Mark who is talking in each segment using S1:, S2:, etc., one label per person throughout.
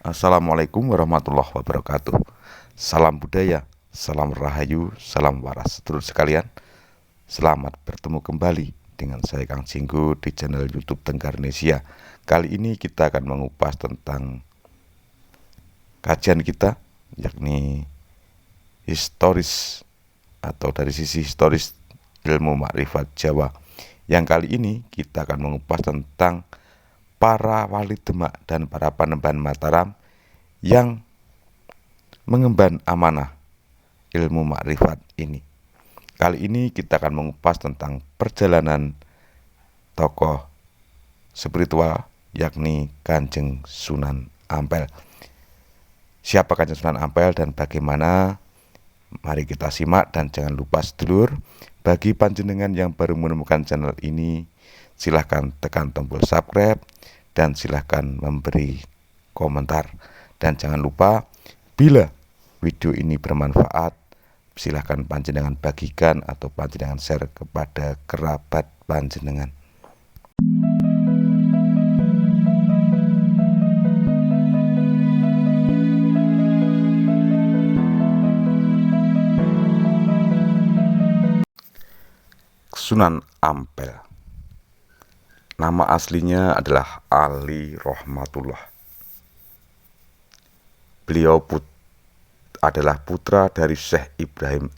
S1: Assalamualaikum warahmatullahi wabarakatuh. Salam budaya, salam rahayu, salam waras. Sedulur sekalian, selamat bertemu kembali dengan saya Kang Jinggo di channel YouTube Tenggarnesia. Kali ini kita akan mengupas tentang kajian kita, yakni historis atau dari sisi historis ilmu makrifat Jawa. Yang kali ini kita akan mengupas tentang para wali Demak dan para panembahan Mataram yang mengemban amanah ilmu makrifat ini. Kali ini kita akan mengupas tentang perjalanan tokoh spiritual, yakni Kanjeng Sunan Ampel. Siapa Kanjeng Sunan Ampel dan bagaimana? Mari kita simak, dan jangan lupa sedulur, bagi panjenengan yang baru menemukan channel ini, silahkan tekan tombol subscribe dan silahkan memberi komentar. Dan jangan lupa, bila video ini bermanfaat, silahkan panjenengan bagikan atau panjenengan share kepada kerabat panjenengan. Sunan Ampel, nama aslinya adalah Ali Rahmatullah. Beliau adalah putra dari Syekh Ibrahim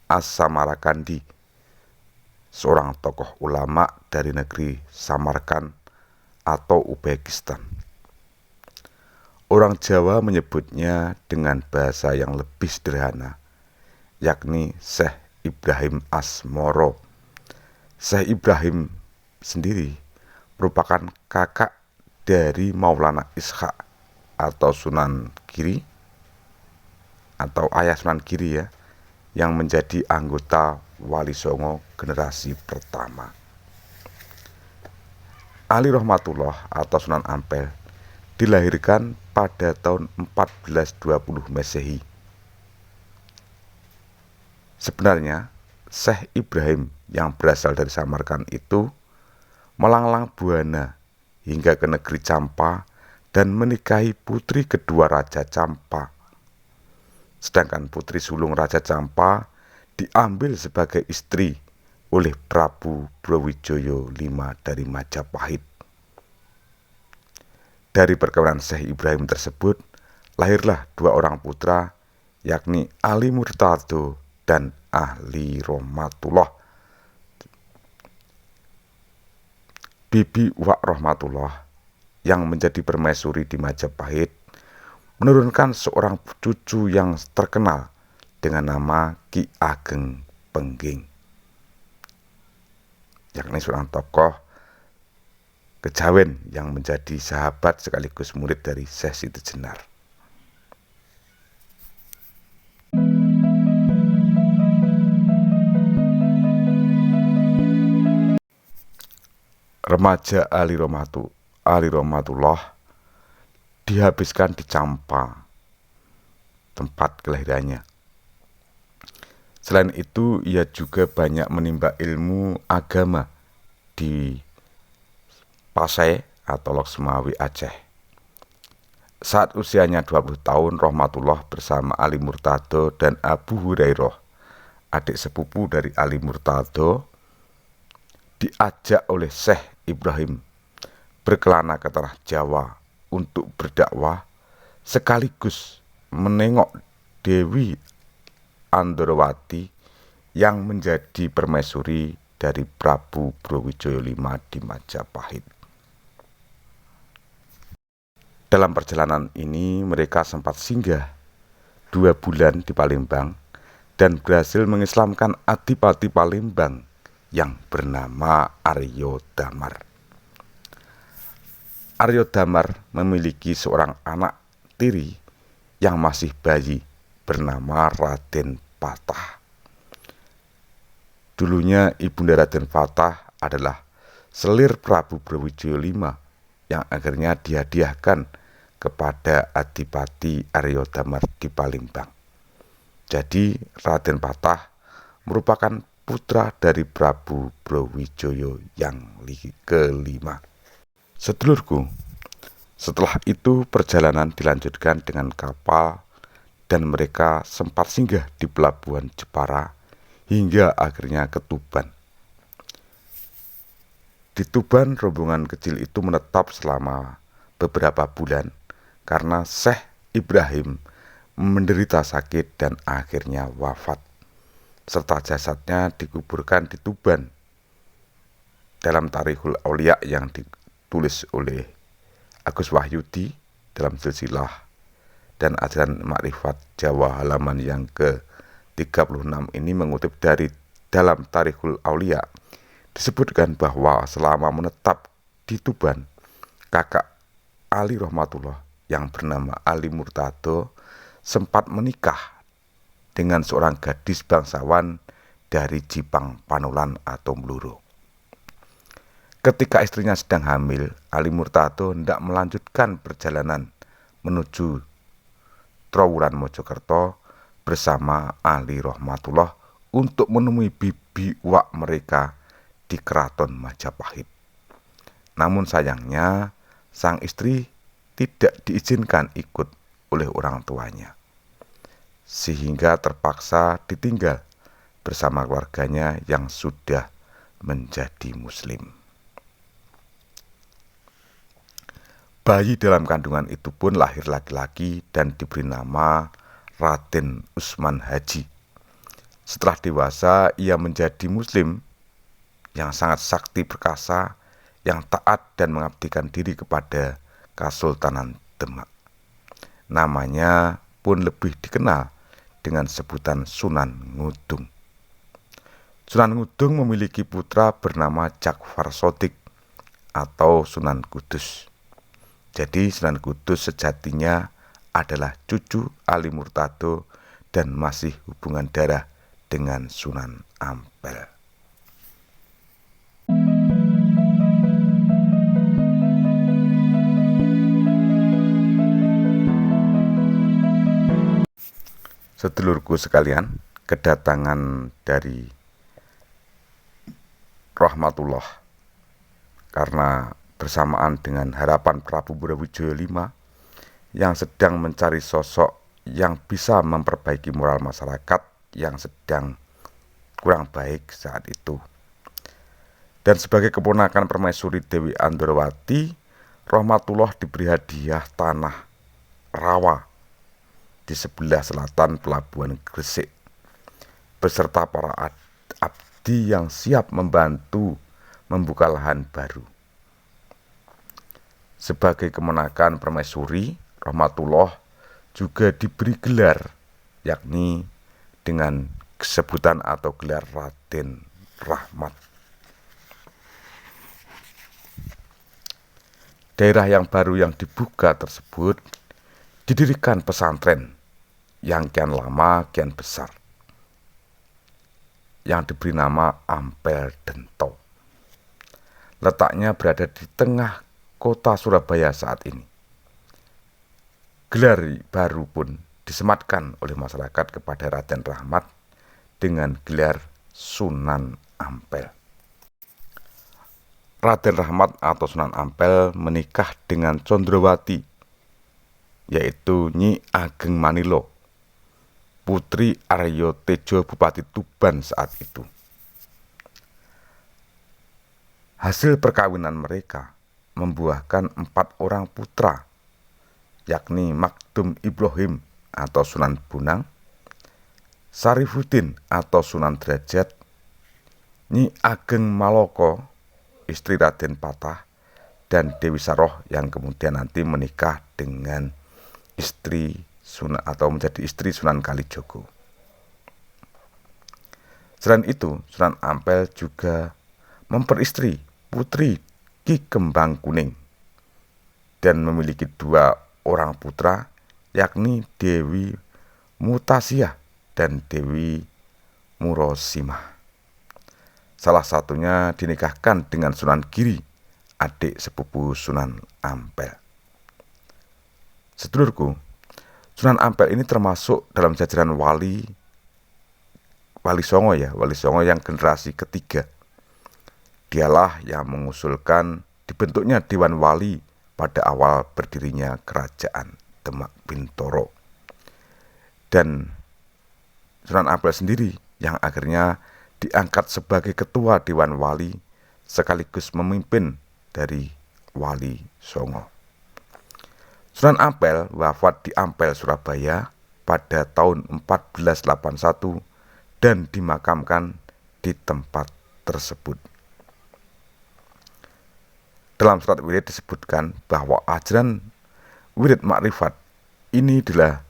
S1: As-Samarkandi, seorang tokoh ulama dari negeri Samarkand atau Uzbekistan. Orang Jawa menyebutnya dengan bahasa yang lebih sederhana, yakni Syekh Ibrahim Asmoro. Syekh Ibrahim sendiri merupakan kakak dari Maulana Ishaq atau Sunan Giri atau ayah Sunan Giri yang menjadi anggota Wali Songo generasi pertama. Ali Rahmatullah atau Sunan Ampel dilahirkan pada tahun 1420 Masehi. Sebenarnya Syekh Ibrahim yang berasal dari Samarkand itu melanglang buana hingga ke negeri Campa dan menikahi putri kedua Raja Campa. Sedangkan putri sulung Raja Campa diambil sebagai istri oleh Prabu Brawijaya V dari Majapahit. Dari perkawinan Syekh Ibrahim tersebut lahirlah dua orang putra, yakni Ali Murtado dan Ali Rahmatullah. Bibi Wak Rahmatullah yang menjadi permaisuri di Majapahit menurunkan seorang cucu yang terkenal dengan nama Ki Ageng Pengging, yakni seorang tokoh kejawen yang menjadi sahabat sekaligus murid dari Syekh Siti Jenar. Remaja Ali Rahmatullah dihabiskan di Campa, tempat kelahirannya. Selain itu, ia juga banyak menimba ilmu agama di Pasai atau Loksmawi Aceh. Saat usianya 20 tahun, Rahmatullah bersama Ali Murtado dan Abu Hurairah, adik sepupu dari Ali Murtado, diajak oleh Syekh Ibrahim berkelana ke tanah Jawa untuk berdakwah sekaligus menengok Dewi Andrawati yang menjadi permaisuri dari Prabu Brawijaya V di Majapahit. Dalam perjalanan ini mereka sempat singgah 2 bulan di Palembang dan berhasil mengislamkan Adipati Palembang yang bernama Aryo Damar. Aryo Damar memiliki seorang anak tiri yang masih bayi bernama Raden Patah. Dulunya ibunda Raden Patah adalah selir Prabu Brawijaya V yang akhirnya dihadiahkan kepada Adipati Aryo Damar di Palembang. Jadi Raden Patah merupakan putra dari Prabu Brawijaya yang kelima. Sedulurku, Setelah itu perjalanan dilanjutkan dengan kapal dan mereka sempat singgah di pelabuhan Jepara hingga akhirnya ke Tuban. Di Tuban rombongan kecil itu menetap selama beberapa bulan karena Syekh Ibrahim menderita sakit dan akhirnya wafat, serta jasadnya dikuburkan di Tuban. Dalam Tarikhul Aulia yang ditulis oleh Agus Wahyudi dalam silsilah dan ajaran Makrifat Jawa halaman yang ke-36 ini mengutip dari dalam Tarikhul Aulia, disebutkan bahwa selama menetap di Tuban, kakak Ali Rahmatullah yang bernama Ali Murtado sempat menikah dengan seorang gadis bangsawan dari Jipang Panulan atau Bluro. Ketika istrinya sedang hamil, Ali Murtado hendak melanjutkan perjalanan menuju Trowulan Mojokerto bersama Ali Rahmatullah untuk menemui bibi wak mereka di Keraton Majapahit. Namun sayangnya, sang istri tidak diizinkan ikut oleh orang tuanya, sehingga terpaksa ditinggal bersama keluarganya yang sudah menjadi muslim. Bayi dalam kandungan itu pun lahir laki-laki dan diberi nama Raden Usman Haji. Setelah dewasa, ia menjadi muslim yang sangat sakti perkasa, yang taat dan mengabdikan diri kepada Kesultanan Demak. Namanya pun lebih dikenal dengan sebutan Sunan Ngudung. Sunan Ngudung memiliki putra bernama Jakfar Shodiq atau Sunan Kudus. Jadi Sunan Kudus sejatinya adalah cucu Ali Murtado dan masih hubungan darah dengan Sunan Ampel. Sedulurku sekalian, kedatangan dari Rahmatullah karena bersamaan dengan harapan Prabu Brawijaya V yang sedang mencari sosok yang bisa memperbaiki moral masyarakat yang sedang kurang baik saat itu. Dan sebagai keponakan permaisuri Dewi Andrawati, Rahmatullah diberi hadiah tanah rawa di sebelah selatan pelabuhan Gresik beserta para abdi yang siap membantu membuka lahan baru. Sebagai kemenakan permaisuri, Rahmatullah juga diberi gelar, yakni dengan sebutan atau gelar Raden Rahmat. Daerah yang baru yang dibuka tersebut didirikan pesantren yang kian lama kian besar, yang diberi nama Ampel Dento. Letaknya berada di tengah kota Surabaya saat ini. Gelar baru pun disematkan oleh masyarakat kepada Raden Rahmat dengan gelar Sunan Ampel. Raden Rahmat atau Sunan Ampel menikah dengan Condrowati, yaitu Nyi Ageng Manilo, putri Aryo Tejo Bupati Tuban saat itu. Hasil perkawinan mereka membuahkan 4 orang putra, yakni Makdum Ibrahim atau Sunan Bonang, Sarifuddin atau Sunan Derajat, Nyi Ageng Maloko, istri Raden Patah, dan Dewi Saroh yang kemudian nanti menikah dengan istri Sunan atau menjadi istri Sunan Kalijogo. Selain itu, Sunan Ampel juga memperistri putri Ki Kembang Kuning dan memiliki 2 orang putra, yakni Dewi Mutasiah dan Dewi Murosimah. Salah satunya dinikahkan dengan Sunan Giri, adik sepupu Sunan Ampel. Sedulurku, Sunan Ampel ini termasuk dalam jajaran Wali Songo Wali Songo yang generasi ketiga. Dialah yang mengusulkan dibentuknya Dewan Wali pada awal berdirinya Kerajaan Demak Bintoro. Dan Sunan Ampel sendiri yang akhirnya diangkat sebagai ketua Dewan Wali sekaligus memimpin dari Wali Songo. Sunan Ampel wafat di Ampel, Surabaya pada tahun 1481 dan dimakamkan di tempat tersebut. Dalam surat wirid disebutkan bahwa ajaran wirid makrifat ini adalah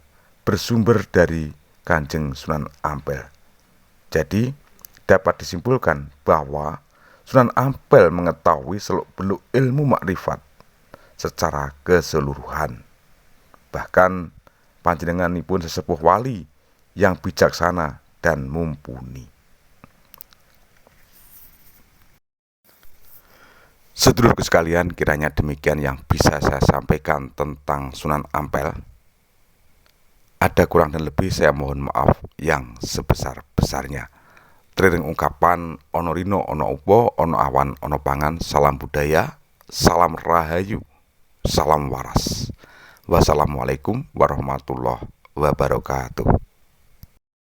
S1: bersumber dari Kanjeng Sunan Ampel. Jadi dapat disimpulkan bahwa Sunan Ampel mengetahui seluk-beluk ilmu makrifat secara keseluruhan. Bahkan panjenenganipun sesepuh wali yang bijaksana dan mumpuni. Sedulurku sekalian, kiranya demikian yang bisa saya sampaikan tentang Sunan Ampel. Ada kurang dan lebih saya mohon maaf yang sebesar-besarnya. Triring ungkapan ono rino ono upo ono awan ono pangan. Salam budaya, salam rahayu, salam waras. Wassalamualaikum warahmatullahi wabarakatuh.